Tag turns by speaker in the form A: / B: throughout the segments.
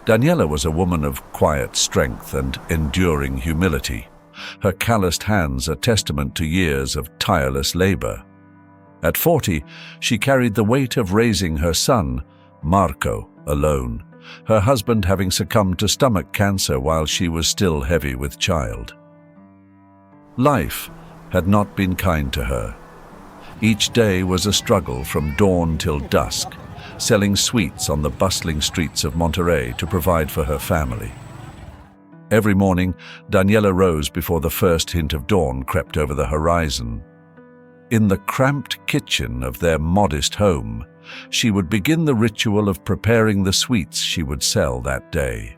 A: Daniela was a woman of quiet strength and enduring humility. Her calloused hands a testament to years of tireless labor. At 40, she carried the weight of raising her son, Marco, alone, her husband having succumbed to stomach cancer while she was still heavy with child. Life had not been kind to her. Each day was a struggle from dawn till dusk, selling sweets on the bustling streets of Monterrey to provide for her family. Every morning, Daniela rose before the first hint of dawn crept over the horizon. In the cramped kitchen of their modest home, she would begin the ritual of preparing the sweets she would sell that day.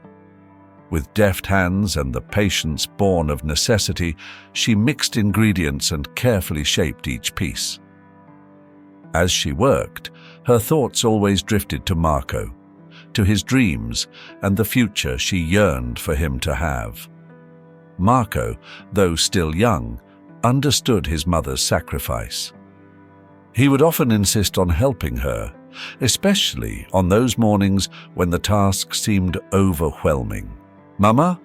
A: With deft hands and the patience born of necessity, she mixed ingredients and carefully shaped each piece. As she worked, her thoughts always drifted to Marco, to his dreams and the future she yearned for him to have. Marco, though still young, understood his mother's sacrifice. He would often insist on helping her, especially on those mornings when the task seemed overwhelming. "Mama,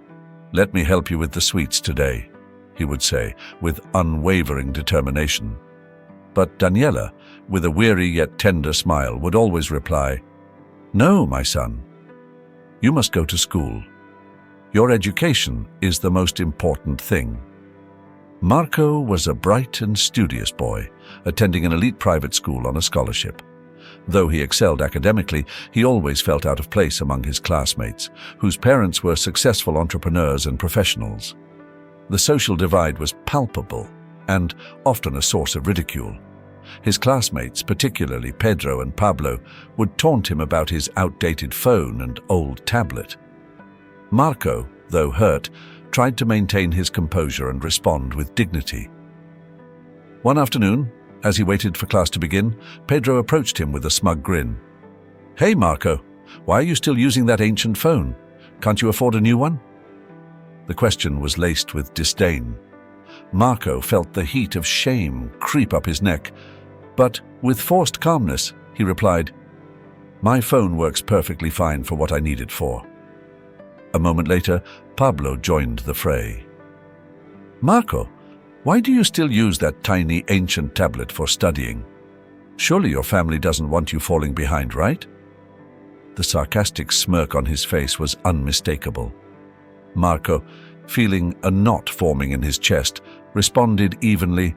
A: let me help you with the sweets today," he would say with unwavering determination. But Daniela, with a weary yet tender smile, would always reply, "No, my son. You must go to school. Your education is the most important thing." Marco was a bright and studious boy, attending an elite private school on a scholarship. Though he excelled academically, he always felt out of place among his classmates, whose parents were successful entrepreneurs and professionals. The social divide was palpable and often a source of ridicule. His classmates, particularly Pedro and Pablo, would taunt him about his outdated phone and old tablet. Marco, though hurt, tried to maintain his composure and respond with dignity. One afternoon, as he waited for class to begin, Pedro approached him with a smug grin. "Hey, Marco, why are you still using that ancient phone? Can't you afford a new one?" The question was laced with disdain. Marco felt the heat of shame creep up his neck, but with forced calmness, he replied, "My phone works perfectly fine for what I need it for." A moment later, Pablo joined the fray. "Marco, why do you still use that tiny ancient tablet for studying? Surely your family doesn't want you falling behind, right?" The sarcastic smirk on his face was unmistakable. Marco, feeling a knot forming in his chest, responded evenly,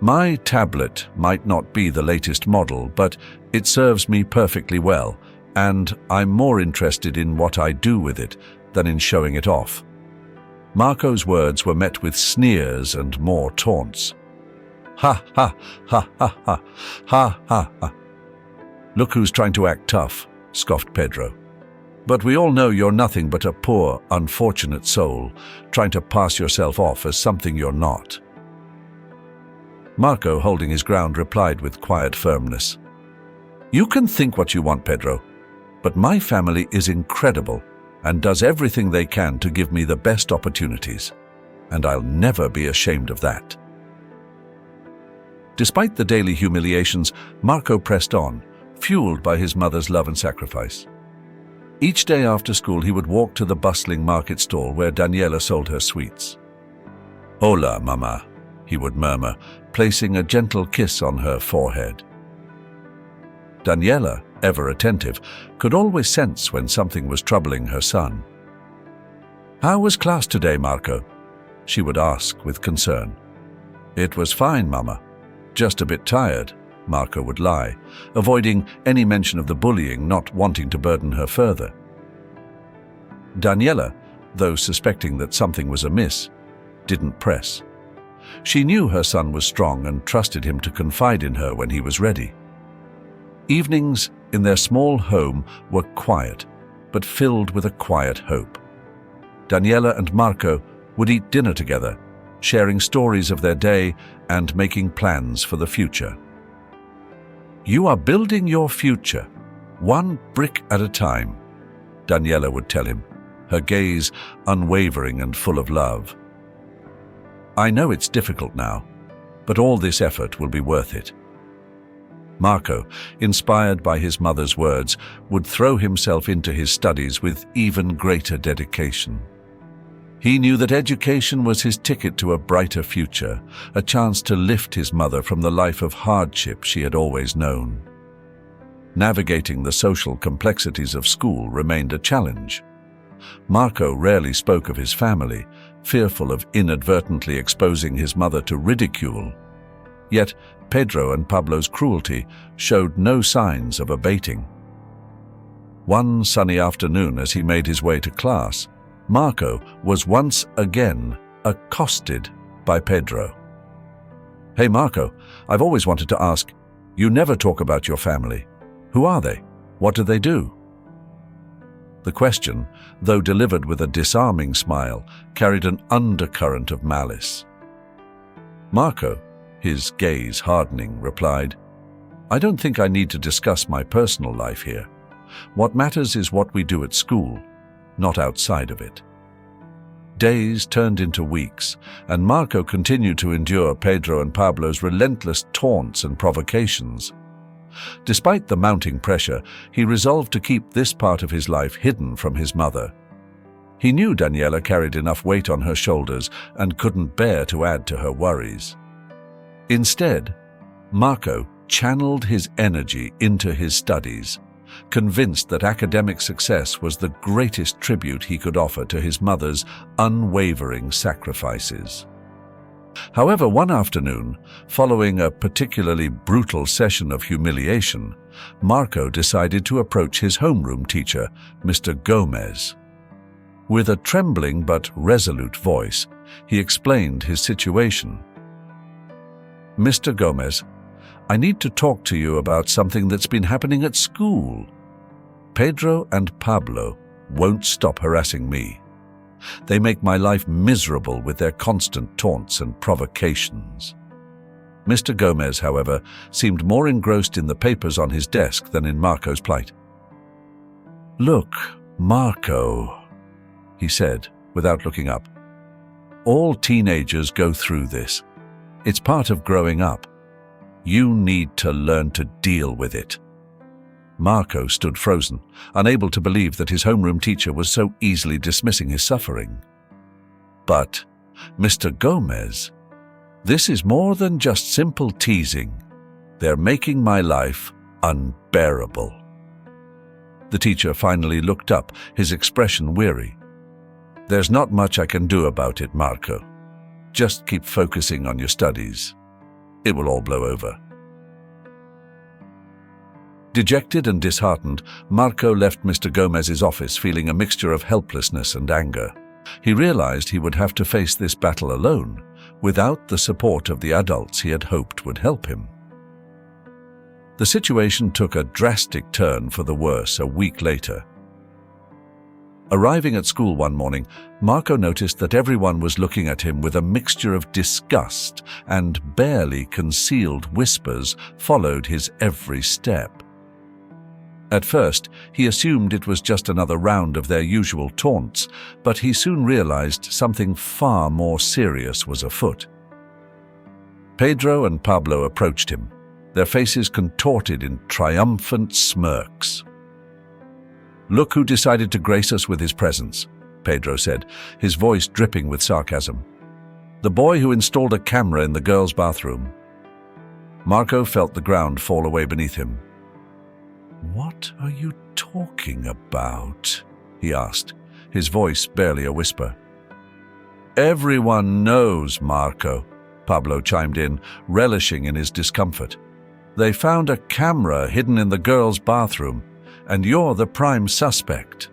A: "My tablet might not be the latest model, but it serves me perfectly well, and I'm more interested in what I do with it than in showing it off." Marco's words were met with sneers and more taunts. "Ha ha ha ha ha ha ha ha. Look who's trying to act tough," scoffed Pedro. "But we all know you're nothing but a poor, unfortunate soul, trying to pass yourself off as something you're not." Marco, holding his ground, replied with quiet firmness, "You can think what you want, Pedro, but my family is incredible and does everything they can to give me the best opportunities, and I'll never be ashamed of that." Despite the daily humiliations, Marco pressed on, fueled by his mother's love and sacrifice. Each day after school, he would walk to the bustling market stall where Daniela sold her sweets. "Hola, Mama," he would murmur, placing a gentle kiss on her forehead. Daniela, ever attentive, could always sense when something was troubling her son. "How was class today, Marco?" she would ask with concern. "It was fine, Mama. Just a bit tired," Marco would lie, avoiding any mention of the bullying, not wanting to burden her further. Daniela, though suspecting that something was amiss, didn't press. She knew her son was strong and trusted him to confide in her when he was ready. Evenings in their small home were quiet, but filled with a quiet hope. Daniela and Marco would eat dinner together, sharing stories of their day and making plans for the future. "You are building your future, one brick at a time," Daniela would tell him, her gaze unwavering and full of love. "I know it's difficult now, but all this effort will be worth it." Marco, inspired by his mother's words, would throw himself into his studies with even greater dedication. He knew that education was his ticket to a brighter future, a chance to lift his mother from the life of hardship she had always known. Navigating the social complexities of school remained a challenge. Marco rarely spoke of his family, fearful of inadvertently exposing his mother to ridicule. Yet Pedro and Pablo's cruelty showed no signs of abating. One sunny afternoon, as he made his way to class, Marco was once again accosted by Pedro. "Hey Marco, I've always wanted to ask, you never talk about your family. Who are they? What do they do?" The question, though delivered with a disarming smile, carried an undercurrent of malice. Marco, his gaze hardening, replied, "I don't think I need to discuss my personal life here. What matters is what we do at school, not outside of it." Days turned into weeks, and Marco continued to endure Pedro and Pablo's relentless taunts and provocations. Despite the mounting pressure, he resolved to keep this part of his life hidden from his mother. He knew Daniela carried enough weight on her shoulders and couldn't bear to add to her worries. Instead, Marco channeled his energy into his studies, convinced that academic success was the greatest tribute he could offer to his mother's unwavering sacrifices. However, one afternoon, following a particularly brutal session of humiliation, Marco decided to approach his homeroom teacher, Mr. Gomez. With a trembling but resolute voice, he explained his situation. "Mr. Gomez, I need to talk to you about something that's been happening at school. Pedro and Pablo won't stop harassing me. They make my life miserable with their constant taunts and provocations." Mr. Gomez, however, seemed more engrossed in the papers on his desk than in Marco's plight. "Look, Marco," he said, without looking up. "All teenagers go through this. It's part of growing up. You need to learn to deal with it." Marco stood frozen, unable to believe that his homeroom teacher was so easily dismissing his suffering. "But, Mr. Gomez, this is more than just simple teasing. They're making my life unbearable." The teacher finally looked up, his expression weary. "There's not much I can do about it, Marco. Just keep focusing on your studies. It will all blow over." Dejected and disheartened, Marco left Mr. Gomez's office feeling a mixture of helplessness and anger. He realized he would have to face this battle alone, without the support of the adults he had hoped would help him. The situation took a drastic turn for the worse a week later. Arriving at school one morning, Marco noticed that everyone was looking at him with a mixture of disgust, and barely concealed whispers followed his every step. At first, he assumed it was just another round of their usual taunts, but he soon realized something far more serious was afoot. Pedro and Pablo approached him, their faces contorted in triumphant smirks. "Look who decided to grace us with his presence," Pedro said, his voice dripping with sarcasm. "The boy who installed a camera in the girls' bathroom." Marco felt the ground fall away beneath him. "What are you talking about?" he asked, his voice barely a whisper. "Everyone knows, Marco," Pablo chimed in, relishing in his discomfort. "They found a camera hidden in the girls' bathroom, and you're the prime suspect."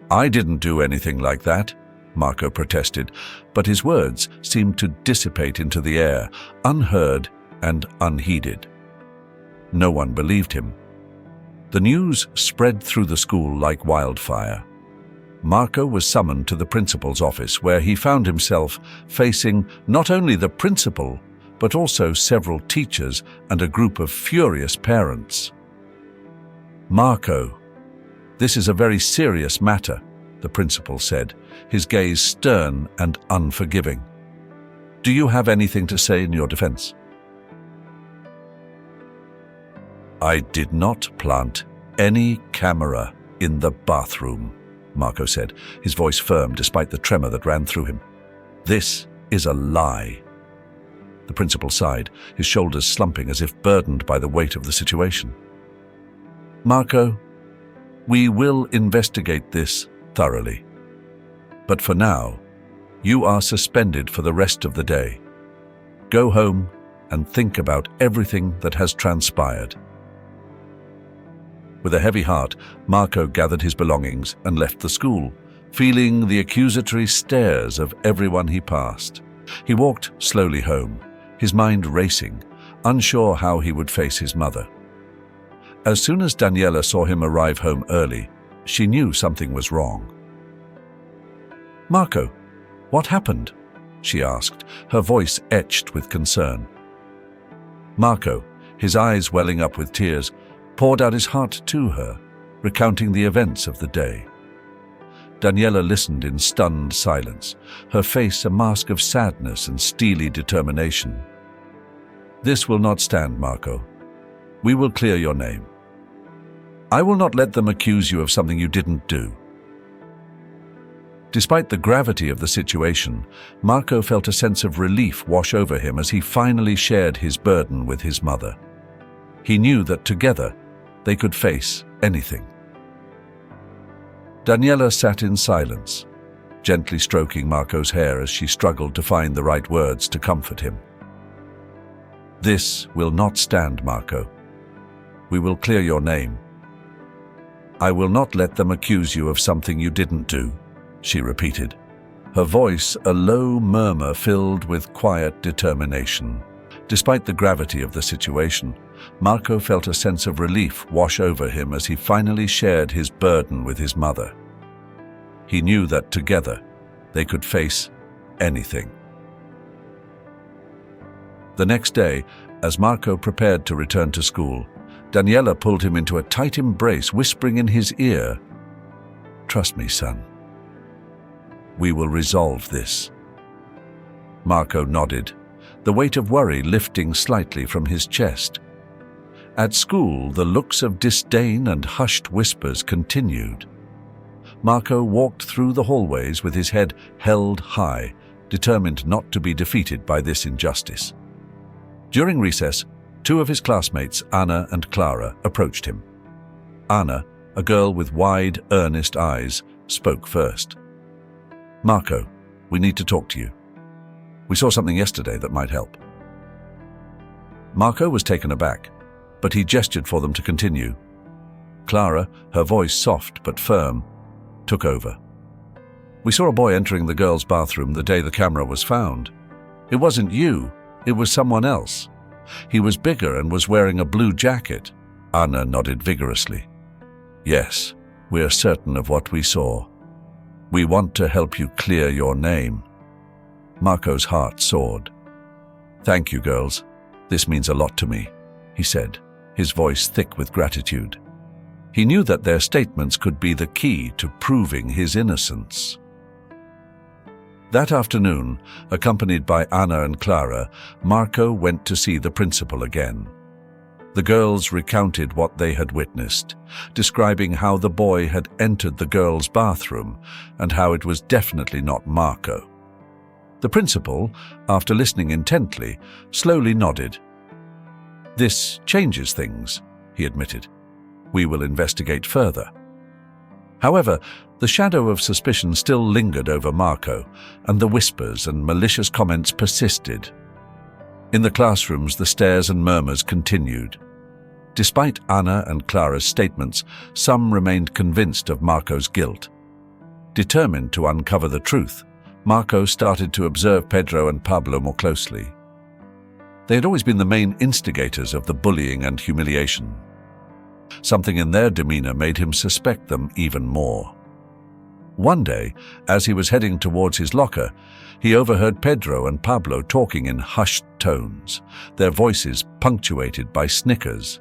A: "I didn't do anything like that," Marco protested, but his words seemed to dissipate into the air, unheard and unheeded. No one believed him. The news spread through the school like wildfire. Marco was summoned to the principal's office, where he found himself facing not only the principal, but also several teachers and a group of furious parents. "Marco, this is a very serious matter," the principal said, his gaze stern and unforgiving. "Do you have anything to say in your defense?" I did not plant any camera in the bathroom, Marco said, his voice firm despite the tremor that ran through him. This is a lie. The principal sighed, his shoulders slumping as if burdened by the weight of the situation. Marco, we will investigate this thoroughly. But for now, you are suspended for the rest of the day. Go home and think about everything that has transpired. With a heavy heart, Marco gathered his belongings and left the school, feeling the accusatory stares of everyone he passed. He walked slowly home, his mind racing, unsure how he would face his mother. As soon as Daniela saw him arrive home early, she knew something was wrong. Marco, what happened? She asked, her voice etched with concern. Marco, his eyes welling up with tears, poured out his heart to her, recounting the events of the day. Daniela listened in stunned silence, her face a mask of sadness and steely determination. This will not stand, Marco. We will clear your name. I will not let them accuse you of something you didn't do. Despite the gravity of the situation, Marco felt a sense of relief wash over him as he finally shared his burden with his mother. He knew that together they could face anything. Daniela sat in silence, gently stroking Marco's hair as she struggled to find the right words to comfort him. This will not stand, Marco. We will clear your name. I will not let them accuse you of something you didn't do, she repeated, her voice a low murmur filled with quiet determination. Despite the gravity of the situation, Marco felt a sense of relief wash over him as he finally shared his burden with his mother. He knew that together they could face anything. The next day, as Marco prepared to return to school, Daniela pulled him into a tight embrace, whispering in his ear, "Trust me, son. We will resolve this." Marco nodded, the weight of worry lifting slightly from his chest. At school, the looks of disdain and hushed whispers continued. Marco walked through the hallways with his head held high, determined not to be defeated by this injustice. During recess, two of his classmates, Anna and Clara, approached him. Anna, a girl with wide, earnest eyes, spoke first. "Marco, we need to talk to you. We saw something yesterday that might help." Marco was taken aback, but he gestured for them to continue. Clara, her voice soft but firm, took over. "We saw a boy entering the girls' bathroom the day the camera was found. It wasn't you, it was someone else. He was bigger and was wearing a blue jacket." Anna nodded vigorously. "Yes, we are certain of what we saw. We want to help you clear your name." Marco's heart soared. "Thank you, girls. This means a lot to me," he said, his voice thick with gratitude. He knew that their statements could be the key to proving his innocence. That afternoon, accompanied by Anna and Clara, Marco went to see the principal again. The girls recounted what they had witnessed, describing how the boy had entered the girls' bathroom and how it was definitely not Marco. The principal, after listening intently, slowly nodded. "This changes things," he admitted. "We will investigate further." However, the shadow of suspicion still lingered over Marco, and the whispers and malicious comments persisted. In the classrooms, the stares and murmurs continued. Despite Anna and Clara's statements, some remained convinced of Marco's guilt. Determined to uncover the truth, Marco started to observe Pedro and Pablo more closely. They had always been the main instigators of the bullying and humiliation. Something in their demeanor made him suspect them even more. One day, as he was heading towards his locker, he overheard Pedro and Pablo talking in hushed tones, their voices punctuated by snickers.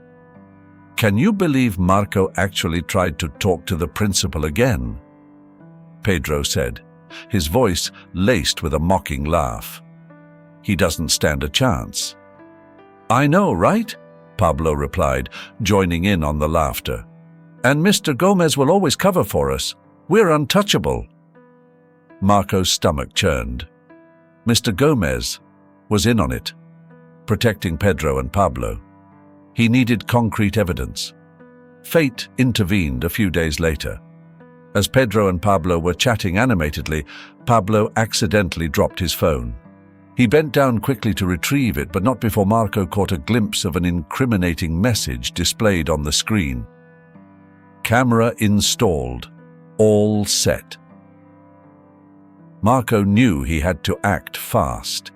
A: "Can you believe Marco actually tried to talk to the principal again?" Pedro said, his voice laced with a mocking laugh. "He doesn't stand a chance." "I know, right?" Pablo replied, joining in on the laughter. "And Mr. Gomez will always cover for us. We're untouchable." Marco's stomach churned. Mr. Gomez was in on it, protecting Pedro and Pablo. He needed concrete evidence. Fate intervened a few days later. As Pedro and Pablo were chatting animatedly, Pablo accidentally dropped his phone. He bent down quickly to retrieve it, but not before Marco caught a glimpse of an incriminating message displayed on the screen. "Camera installed. All set." Marco knew he had to act fast.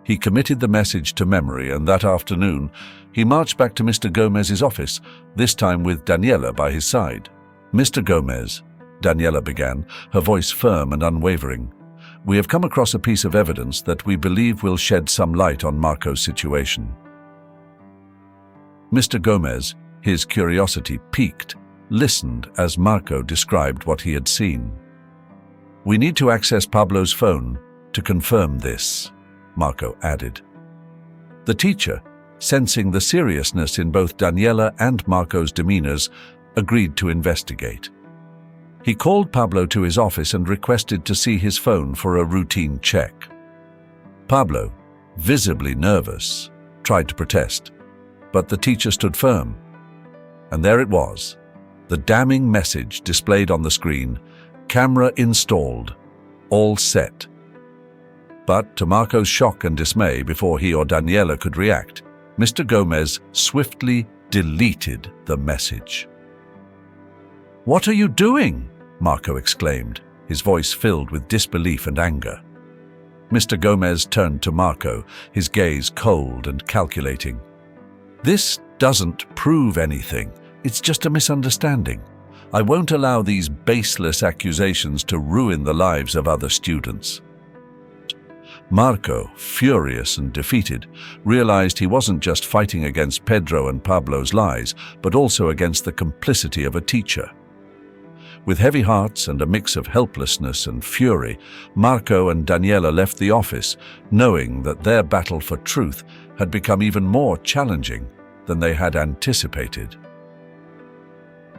A: He committed the message to memory, and that afternoon he marched back to Mr. Gomez's office, this time with Daniela by his side. "Mr. Gomez," Daniela began, her voice firm and unwavering, "we have come across a piece of evidence that we believe will shed some light on Marco's situation." Mr. Gomez, his curiosity piqued, listened as Marco described what he had seen. "We need to access Pablo's phone to confirm this," Marco added. The teacher, sensing the seriousness in both Daniela and Marco's demeanors, agreed to investigate. He called Pablo to his office and requested to see his phone for a routine check. Pablo, visibly nervous, tried to protest, but the teacher stood firm. And there it was, the damning message displayed on the screen: "Camera installed. All set." But to Marco's shock and dismay, before he or Daniela could react, Mr. Gomez swiftly deleted the message. "What are you doing?" Marco exclaimed, his voice filled with disbelief and anger. Mr. Gomez turned to Marco, his gaze cold and calculating. "This doesn't prove anything. It's just a misunderstanding. I won't allow these baseless accusations to ruin the lives of other students." Marco, furious and defeated, realized he wasn't just fighting against Pedro and Pablo's lies, but also against the complicity of a teacher. With heavy hearts and a mix of helplessness and fury, Marco and Daniela left the office, knowing that their battle for truth had become even more challenging than they had anticipated.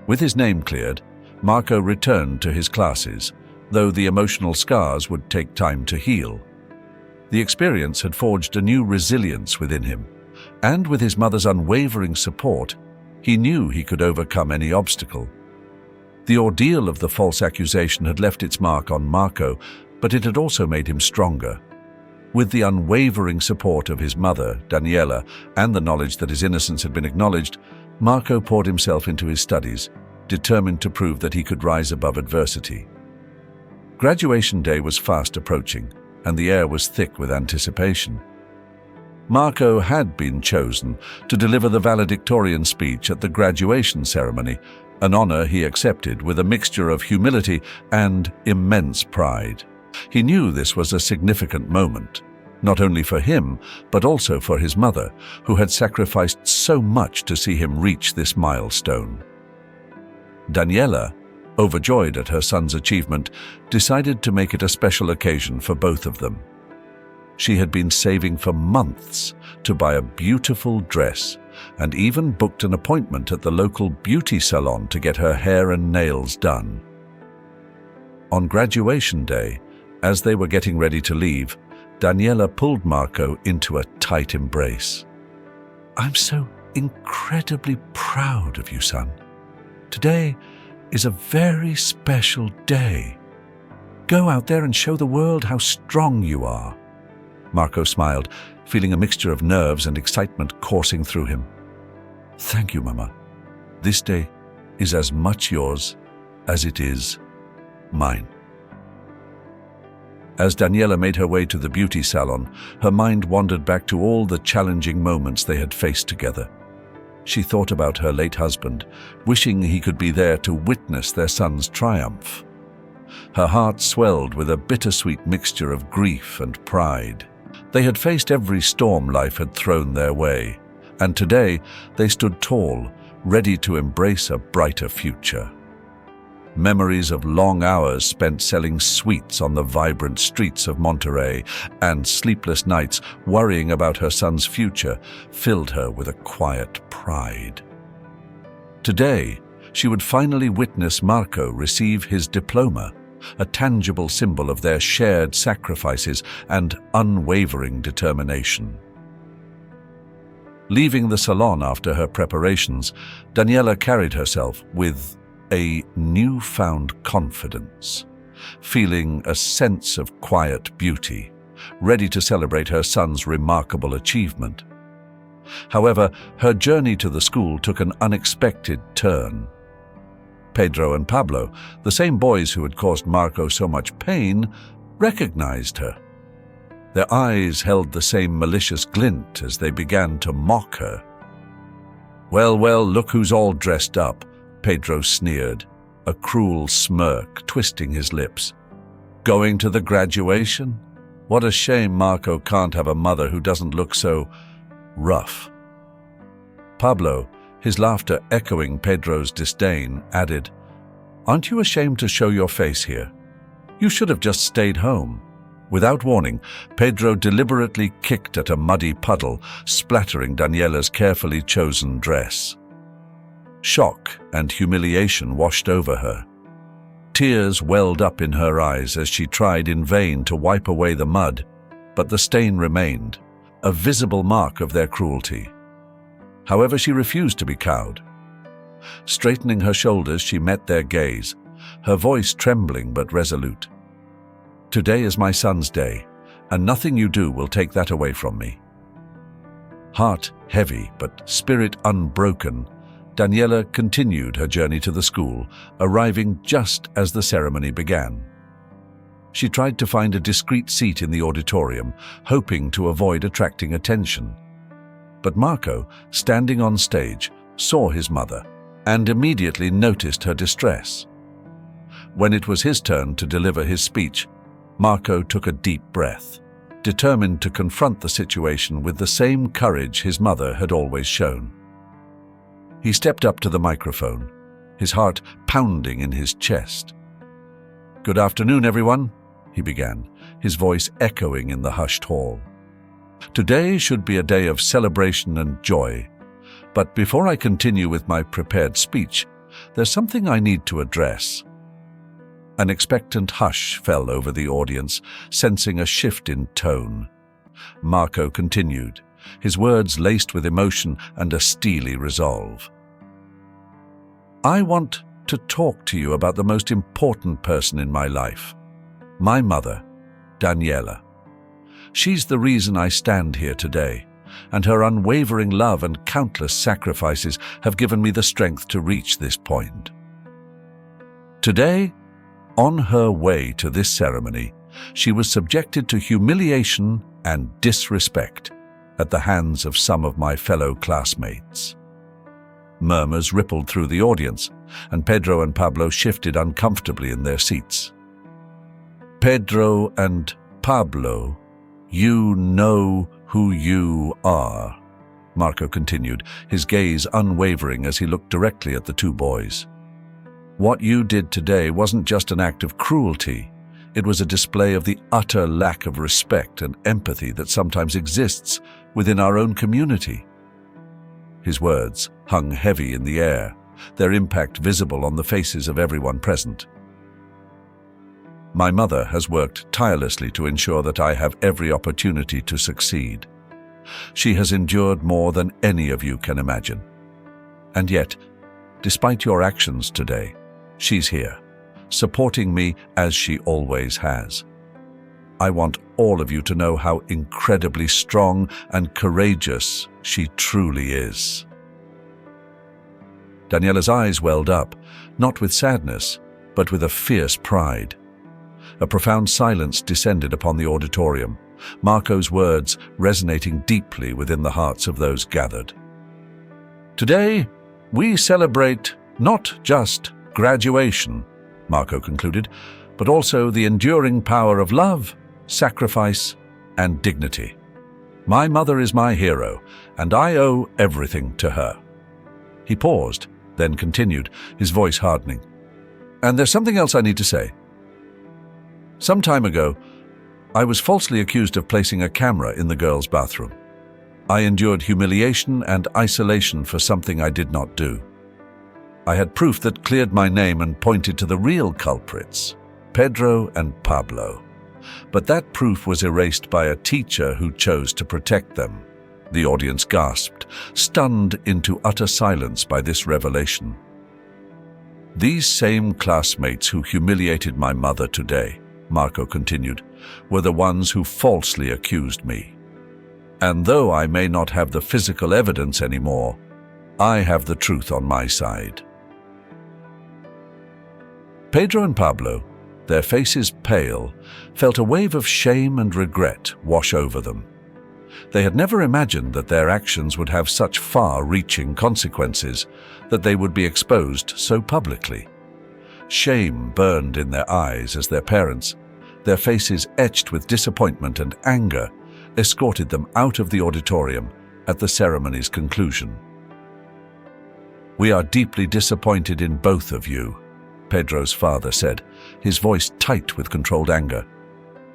A: With his name cleared, Marco returned to his classes, though the emotional scars would take time to heal. The experience had forged a new resilience within him, and with his mother's unwavering support, he knew he could overcome any obstacle. The ordeal of the false accusation had left its mark on Marco, but it had also made him stronger. With the unwavering support of his mother, Daniela, and the knowledge that his innocence had been acknowledged, Marco poured himself into his studies, determined to prove that he could rise above adversity. Graduation day was fast approaching, and the air was thick with anticipation. Marco had been chosen to deliver the valedictorian speech at the graduation ceremony, an honor he accepted with a mixture of humility and immense pride. He knew this was a significant moment, not only for him, but also for his mother, who had sacrificed so much to see him reach this milestone. Daniela, overjoyed at her son's achievement, decided to make it a special occasion for both of them. She had been saving for months to buy a beautiful dress, and even booked an appointment at the local beauty salon to get her hair and nails done. On graduation day, as they were getting ready to leave, Daniela pulled Marco into a tight embrace. "I'm so incredibly proud of you, son. Today is a very special day. Go out there and show the world how strong you are." Marco smiled, feeling a mixture of nerves and excitement coursing through him. "Thank you, Mama. This day is as much yours as it is mine." As Daniela made her way to the beauty salon, her mind wandered back to all the challenging moments they had faced together. She thought about her late husband, wishing he could be there to witness their son's triumph. Her heart swelled with a bittersweet mixture of grief and pride. They had faced every storm life had thrown their way, and today they stood tall, ready to embrace a brighter future. Memories of long hours spent selling sweets on the vibrant streets of Monterey and sleepless nights worrying about her son's future filled her with a quiet pride. Today, she would finally witness Marco receive his diploma, a tangible symbol of their shared sacrifices and unwavering determination. Leaving the salon after her preparations, Daniela carried herself with a newfound confidence, feeling a sense of quiet beauty, ready to celebrate her son's remarkable achievement. However, her journey to the school took an unexpected turn. Pedro and Pablo, the same boys who had caused Marco so much pain, recognized her. Their eyes held the same malicious glint as they began to mock her. "Well, well, look who's all dressed up," Pedro sneered, a cruel smirk twisting his lips. "Going to the graduation? What a shame Marco can't have a mother who doesn't look so rough." Pablo, his laughter echoing Pedro's disdain, added, "Aren't you ashamed to show your face here? You should have just stayed home." Without warning, Pedro deliberately kicked at a muddy puddle, splattering Daniela's carefully chosen dress. Shock and humiliation washed over her. Tears welled up in her eyes as she tried in vain to wipe away the mud, but the stain remained, a visible mark of their cruelty. However, she refused to be cowed. Straightening her shoulders, she met their gaze, her voice trembling but resolute. "Today is my son's day, and nothing you do will take that away from me." Heart heavy but spirit unbroken, Daniela continued her journey to the school, arriving just as the ceremony began. She tried to find a discreet seat in the auditorium, hoping to avoid attracting attention. But Marco, standing on stage, saw his mother and immediately noticed her distress. When it was his turn to deliver his speech, Marco took a deep breath, determined to confront the situation with the same courage his mother had always shown. He stepped up to the microphone, his heart pounding in his chest. "Good afternoon, everyone," he began, his voice echoing in the hushed hall. "Today should be a day of celebration and joy, but before I continue with my prepared speech, there's something I need to address." An expectant hush fell over the audience, sensing a shift in tone. Marco continued, his words laced with emotion and a steely resolve. "I want to talk to you about the most important person in my life, my mother, Daniela. She's the reason I stand here today, and her unwavering love and countless sacrifices have given me the strength to reach this point. Today, on her way to this ceremony, she was subjected to humiliation and disrespect at the hands of some of my fellow classmates." Murmurs rippled through the audience, and Pedro and Pablo shifted uncomfortably in their seats. "Pedro and Pablo, you know who you are," Marco continued, his gaze unwavering as he looked directly at the two boys. "What you did today wasn't just an act of cruelty. It was a display of the utter lack of respect and empathy that sometimes exists within our own community." His words hung heavy in the air, their impact visible on the faces of everyone present. "My mother has worked tirelessly to ensure that I have every opportunity to succeed. She has endured more than any of you can imagine. And yet, despite your actions today, she's here, supporting me as she always has. I want all of you to know how incredibly strong and courageous she truly is." Daniela's eyes welled up, not with sadness, but with a fierce pride. A profound silence descended upon the auditorium, Marco's words resonating deeply within the hearts of those gathered. "Today, we celebrate not just graduation," Marco concluded, "but also the enduring power of love, sacrifice, and dignity. My mother is my hero, and I owe everything to her." He paused, then continued, his voice hardening. And there's something else I need to say. Some time ago, I was falsely accused of placing a camera in the girls' bathroom. I endured humiliation and isolation for something I did not do. I had proof that cleared my name and pointed to the real culprits, Pedro and Pablo. But that proof was erased by a teacher who chose to protect them. The audience gasped, stunned into utter silence by this revelation. These same classmates who humiliated my mother today, Marco continued, were the ones who falsely accused me. And though I may not have the physical evidence anymore, I have the truth on my side. Pedro and Pablo, their faces pale, felt a wave of shame and regret wash over them. They had never imagined that their actions would have such far-reaching consequences, that they would be exposed so publicly. Shame burned in their eyes as their parents, their faces etched with disappointment and anger, escorted them out of the auditorium at the ceremony's conclusion. "We are deeply disappointed in both of you," Pedro's father said, his voice tight with controlled anger.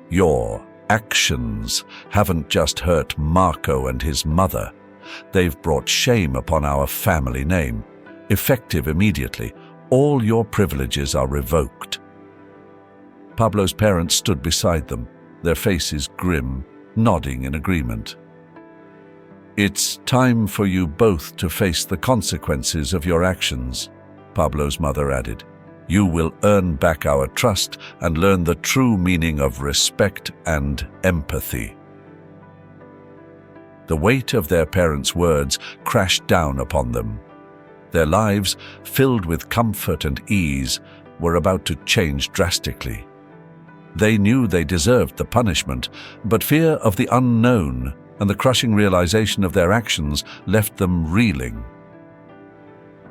A: "Your actions haven't just hurt Marco and his mother. They've brought shame upon our family name. Effective immediately, all your privileges are revoked." Pablo's parents stood beside them, their faces grim, nodding in agreement. "It's time for you both to face the consequences of your actions," Pablo's mother added. "You will earn back our trust and learn the true meaning of respect and empathy." The weight of their parents' words crashed down upon them. Their lives, filled with comfort and ease, were about to change drastically. They knew they deserved the punishment, but fear of the unknown and the crushing realization of their actions left them reeling.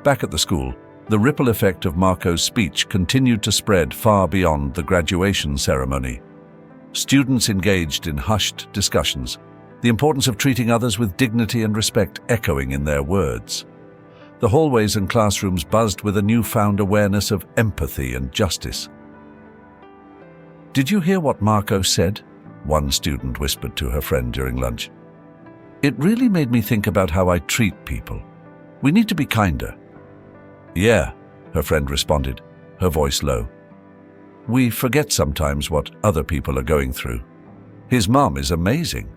A: Back at the school, the ripple effect of Marco's speech continued to spread far beyond the graduation ceremony. Students engaged in hushed discussions, the importance of treating others with dignity and respect echoing in their words. The hallways and classrooms buzzed with a newfound awareness of empathy and justice. "Did you hear what Marco said?" one student whispered to her friend during lunch. "It really made me think about how I treat people. We need to be kinder." "Yeah," her friend responded, her voice low. "We forget sometimes what other people are going through. His mom is amazing.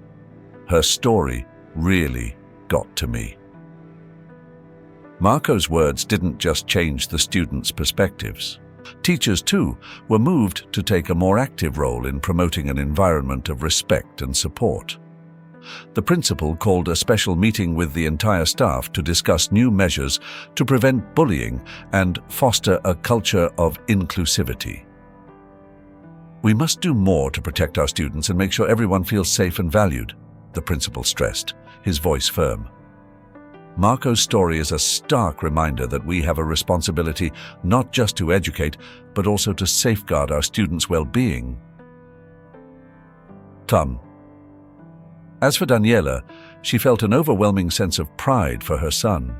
A: Her story really got to me." Marco's words didn't just change the students' perspectives. Teachers, too, were moved to take a more active role in promoting an environment of respect and support. The principal called a special meeting with the entire staff to discuss new measures to prevent bullying and foster a culture of inclusivity. "We must do more to protect our students and make sure everyone feels safe and valued," the principal stressed, his voice firm. Marco's story is a stark reminder that we have a responsibility not just to educate, but also to safeguard our students' well-being. As for Daniela, she felt an overwhelming sense of pride for her son.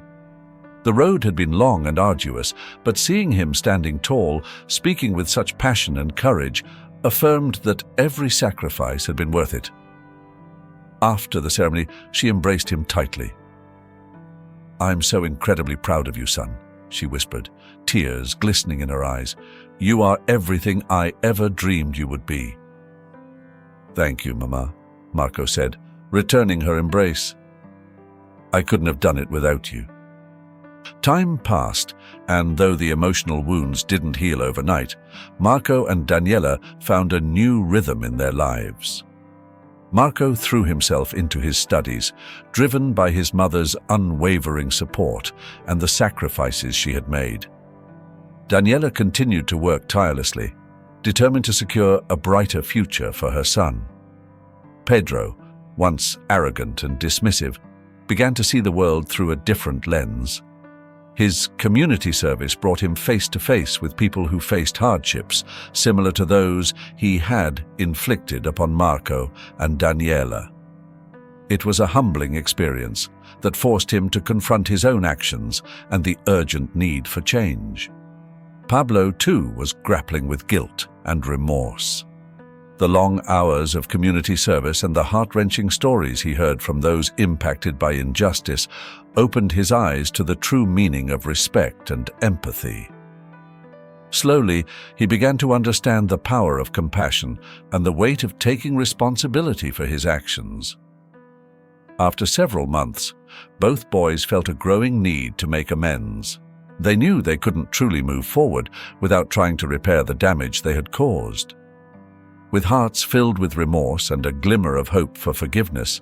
A: The road had been long and arduous, but seeing him standing tall, speaking with such passion and courage, affirmed that every sacrifice had been worth it. After the ceremony, she embraced him tightly. "I'm so incredibly proud of you, son," she whispered, tears glistening in her eyes. "You are everything I ever dreamed you would be." "Thank you, Mama," Marco said, returning her embrace. "I couldn't have done it without you." Time passed, and though the emotional wounds didn't heal overnight, Marco and Daniela found a new rhythm in their lives. Marco threw himself into his studies, driven by his mother's unwavering support and the sacrifices she had made. Daniela continued to work tirelessly, determined to secure a brighter future for her son. Pedro, once arrogant and dismissive, began to see the world through a different lens. His community service brought him face to face with people who faced hardships similar to those he had inflicted upon Marco and Daniela. It was a humbling experience that forced him to confront his own actions and the urgent need for change. Pablo, too, was grappling with guilt and remorse. The long hours of community service and the heart-wrenching stories he heard from those impacted by injustice opened his eyes to the true meaning of respect and empathy. Slowly, he began to understand the power of compassion and the weight of taking responsibility for his actions. After several months, both boys felt a growing need to make amends. They knew they couldn't truly move forward without trying to repair the damage they had caused. With hearts filled with remorse and a glimmer of hope for forgiveness,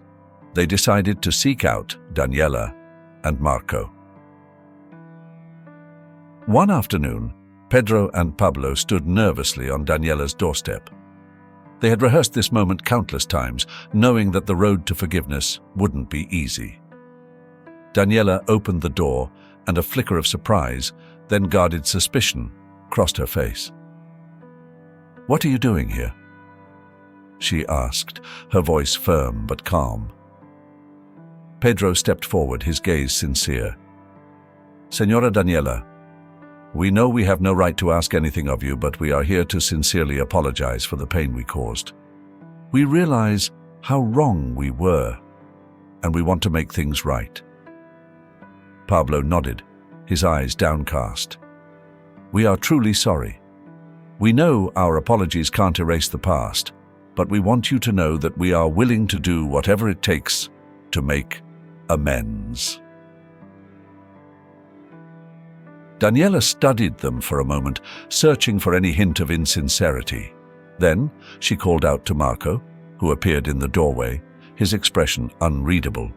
A: they decided to seek out Daniela and Marco. One afternoon, Pedro and Pablo stood nervously on Daniela's doorstep. They had rehearsed this moment countless times, knowing that the road to forgiveness wouldn't be easy. Daniela opened the door, and a flicker of surprise, then guarded suspicion, crossed her face. "What are you doing here?" she asked, her voice firm but calm. Pedro stepped forward, his gaze sincere. "Señora Daniela, we know we have no right to ask anything of you, but we are here to sincerely apologize for the pain we caused. We realize how wrong we were, and we want to make things right." Pablo nodded, his eyes downcast. "We are truly sorry. We know our apologies can't erase the past, but we want you to know that we are willing to do whatever it takes to make amends." Daniela studied them for a moment, searching for any hint of insincerity. Then she called out to Marco, who appeared in the doorway, his expression unreadable.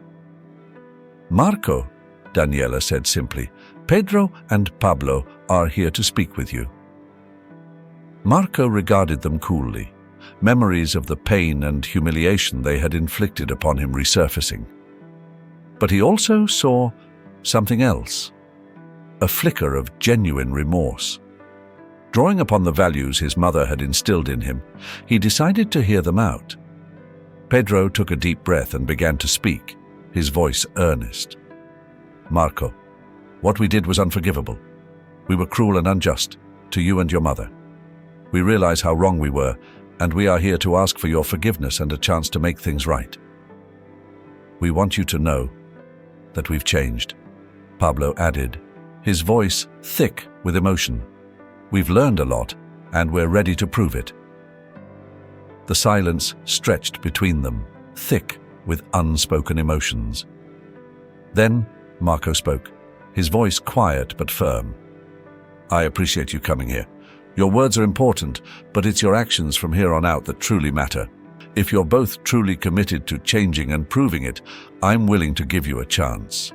A: "Marco," Daniela said simply, "Pedro and Pablo are here to speak with you." Marco regarded them coolly, memories of the pain and humiliation they had inflicted upon him resurfacing. But he also saw something else, a flicker of genuine remorse. Drawing upon the values his mother had instilled in him, he decided to hear them out. Pedro took a deep breath and began to speak, his voice earnest. "Marco, what we did was unforgivable. We were cruel and unjust to you and your mother. We realize how wrong we were, and we are here to ask for your forgiveness and a chance to make things right. We want you to know that we've changed," Pablo added, his voice thick with emotion. "We've learned a lot, and we're ready to prove it." The silence stretched between them, thick with unspoken emotions. Then Marco spoke, his voice quiet but firm. "I appreciate you coming here. Your words are important, but it's your actions from here on out that truly matter. If you're both truly committed to changing and proving it, I'm willing to give you a chance."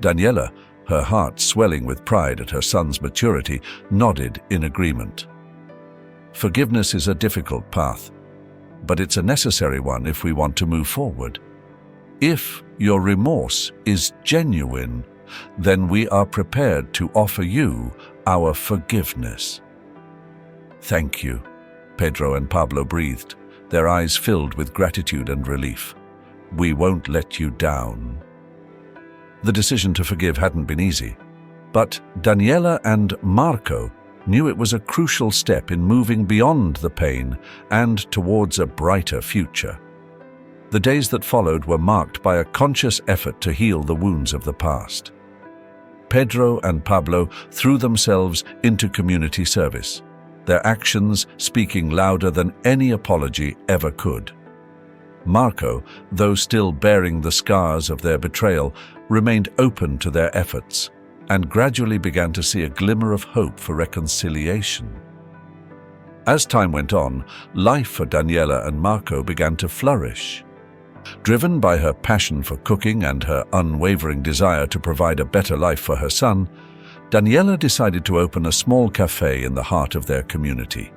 A: Daniela, her heart swelling with pride at her son's maturity, nodded in agreement. Forgiveness is a difficult path, but it's a necessary one if we want to move forward. If your remorse is genuine, then we are prepared to offer you our forgiveness. "Thank you," Pedro and Pablo breathed, their eyes filled with gratitude and relief. "We won't let you down." The decision to forgive hadn't been easy, but Daniela and Marco knew it was a crucial step in moving beyond the pain and towards a brighter future. The days that followed were marked by a conscious effort to heal the wounds of the past. Pedro and Pablo threw themselves into community service, their actions speaking louder than any apology ever could. Marco, though still bearing the scars of their betrayal, remained open to their efforts and gradually began to see a glimmer of hope for reconciliation. As time went on, life for Daniela and Marco began to flourish. Driven by her passion for cooking and her unwavering desire to provide a better life for her son, Daniela decided to open a small cafe in the heart of their community.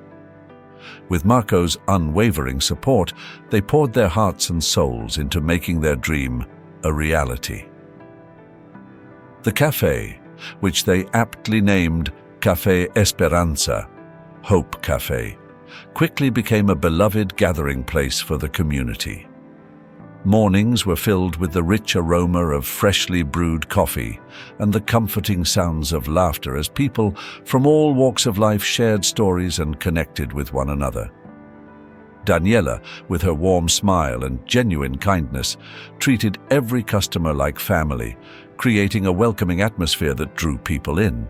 A: With Marco's unwavering support, they poured their hearts and souls into making their dream a reality. The cafe, which they aptly named Café Esperanza, Hope Cafe, quickly became a beloved gathering place for the community. Mornings were filled with the rich aroma of freshly brewed coffee and the comforting sounds of laughter as people from all walks of life shared stories and connected with one another. Daniela, with her warm smile and genuine kindness, treated every customer like family, creating a welcoming atmosphere that drew people in.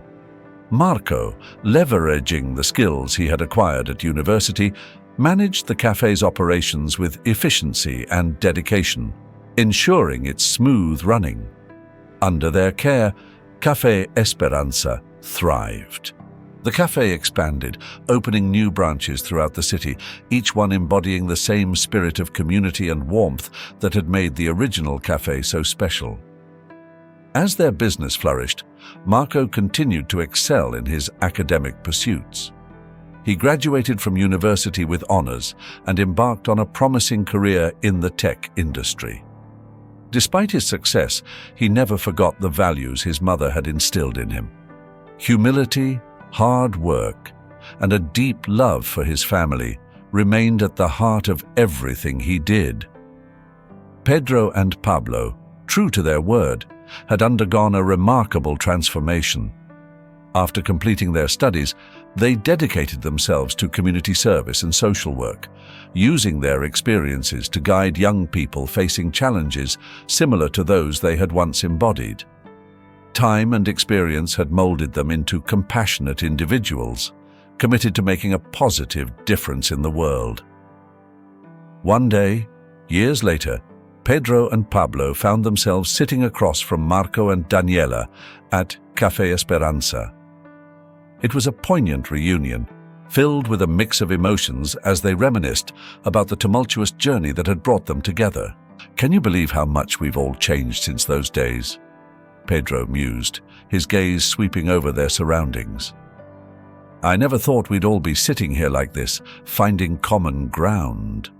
A: Marco, leveraging the skills he had acquired at university, managed the cafe's operations with efficiency and dedication, ensuring its smooth running. Under their care, Café Esperanza thrived. The cafe expanded, opening new branches throughout the city, each one embodying the same spirit of community and warmth that had made the original cafe so special. As their business flourished, Marco continued to excel in his academic pursuits. He graduated from university with honors and embarked on a promising career in the tech industry. Despite his success, he never forgot the values his mother had instilled in him. Humility, hard work, and a deep love for his family remained at the heart of everything he did. Pedro and Pablo, true to their word, had undergone a remarkable transformation. After completing their studies, they dedicated themselves to community service and social work, using their experiences to guide young people facing challenges similar to those they had once embodied. Time and experience had molded them into compassionate individuals, committed to making a positive difference in the world. One day, years later, Pedro and Pablo found themselves sitting across from Marco and Daniela at Café Esperanza. It was a poignant reunion, filled with a mix of emotions as they reminisced about the tumultuous journey that had brought them together. "Can you believe how much we've all changed since those days?" Pedro mused, his gaze sweeping over their surroundings. "I never thought we'd all be sitting here like this, finding common ground."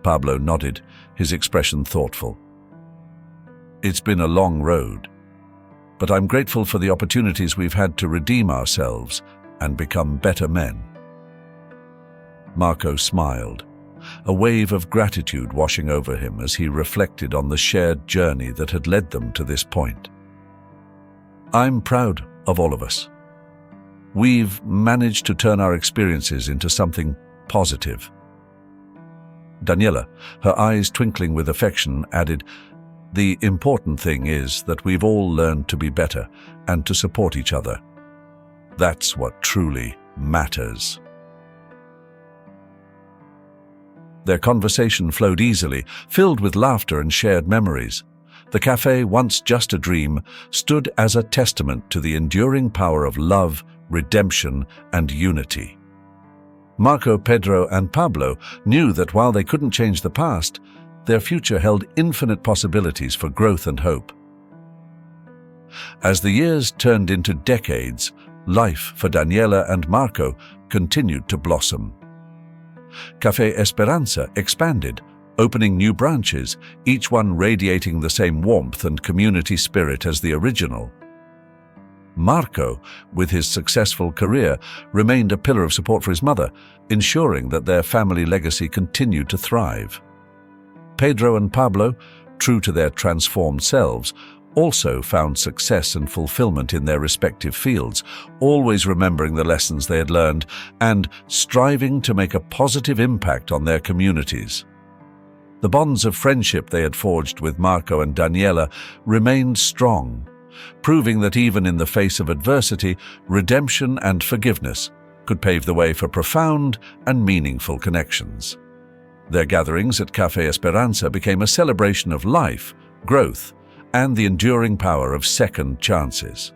A: Pablo nodded, his expression thoughtful. "It's been a long road, but I'm grateful for the opportunities we've had to redeem ourselves and become better men." Marco smiled, a wave of gratitude washing over him as he reflected on the shared journey that had led them to this point. "I'm proud of all of us. We've managed to turn our experiences into something positive." Daniela, her eyes twinkling with affection, added, "The important thing is that we've all learned to be better and to support each other. That's what truly matters." Their conversation flowed easily, filled with laughter and shared memories. The cafe, once just a dream, stood as a testament to the enduring power of love, redemption, and unity. Marco, Pedro, and Pablo knew that while they couldn't change the past, their future held infinite possibilities for growth and hope. As the years turned into decades, life for Daniela and Marco continued to blossom. Café Esperanza expanded, opening new branches, each one radiating the same warmth and community spirit as the original. Marco, with his successful career, remained a pillar of support for his mother, ensuring that their family legacy continued to thrive. Pedro and Pablo, true to their transformed selves, also found success and fulfillment in their respective fields, always remembering the lessons they had learned and striving to make a positive impact on their communities. The bonds of friendship they had forged with Marco and Daniela remained strong, proving that even in the face of adversity, redemption and forgiveness could pave the way for profound and meaningful connections. Their gatherings at Café Esperanza became a celebration of life, growth, and the enduring power of second chances.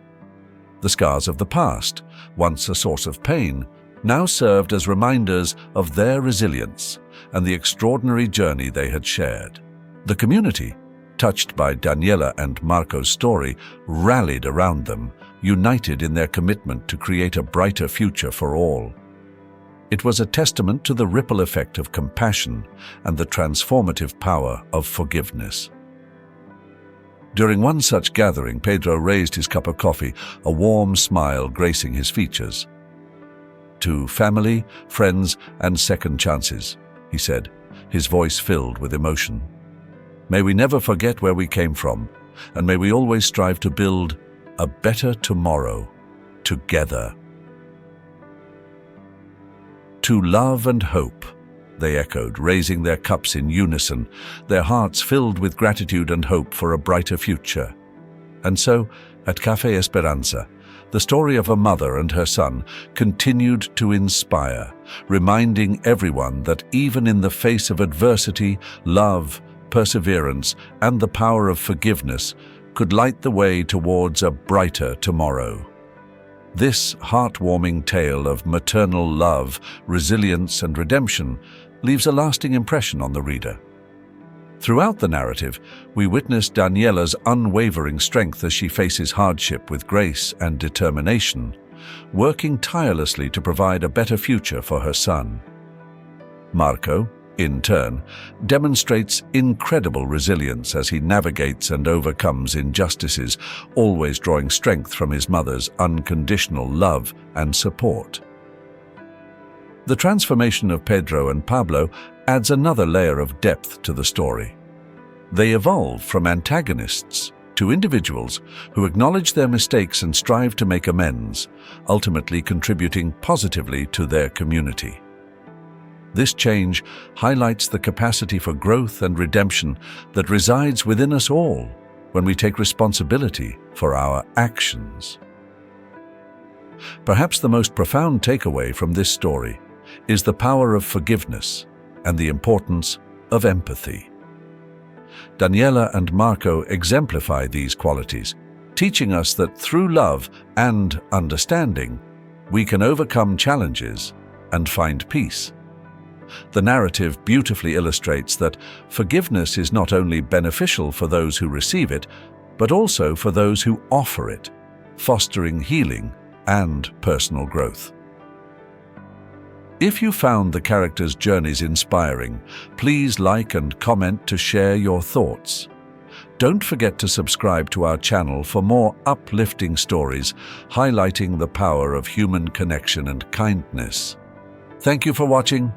A: The scars of the past, once a source of pain, now served as reminders of their resilience and the extraordinary journey they had shared. The community, touched by Daniela and Marco's story, rallied around them, united in their commitment to create a brighter future for all. It was a testament to the ripple effect of compassion and the transformative power of forgiveness. During one such gathering, Pedro raised his cup of coffee, a warm smile gracing his features. "To family, friends, and second chances," he said, his voice filled with emotion. May we never forget where we came from, and may we always strive to build a better tomorrow together. To love and hope, they echoed, raising their cups in unison, their hearts filled with gratitude and hope for a brighter future. And so, at Café Esperanza, the story of a mother and her son continued to inspire, reminding everyone that even in the face of adversity, love, perseverance, and the power of forgiveness could light the way towards a brighter tomorrow. This heartwarming tale of maternal love, resilience, and redemption leaves a lasting impression on the reader. Throughout the narrative, we witness Daniela's unwavering strength as she faces hardship with grace and determination, working tirelessly to provide a better future for her son. Marco, in turn, demonstrates incredible resilience as he navigates and overcomes injustices, always drawing strength from his mother's unconditional love and support. The transformation of Pedro and Pablo adds another layer of depth to the story. They evolve from antagonists to individuals who acknowledge their mistakes and strive to make amends, ultimately contributing positively to their community. This change highlights the capacity for growth and redemption that resides within us all when we take responsibility for our actions. Perhaps the most profound takeaway from this story is the power of forgiveness and the importance of empathy. Daniela and Marco exemplify these qualities, teaching us that through love and understanding, we can overcome challenges and find peace. The narrative beautifully illustrates that forgiveness is not only beneficial for those who receive it, but also for those who offer it, fostering healing and personal growth. If you found the characters' journeys inspiring, please like and comment to share your thoughts. Don't forget to subscribe to our channel for more uplifting stories highlighting the power of human connection and kindness. Thank you for watching.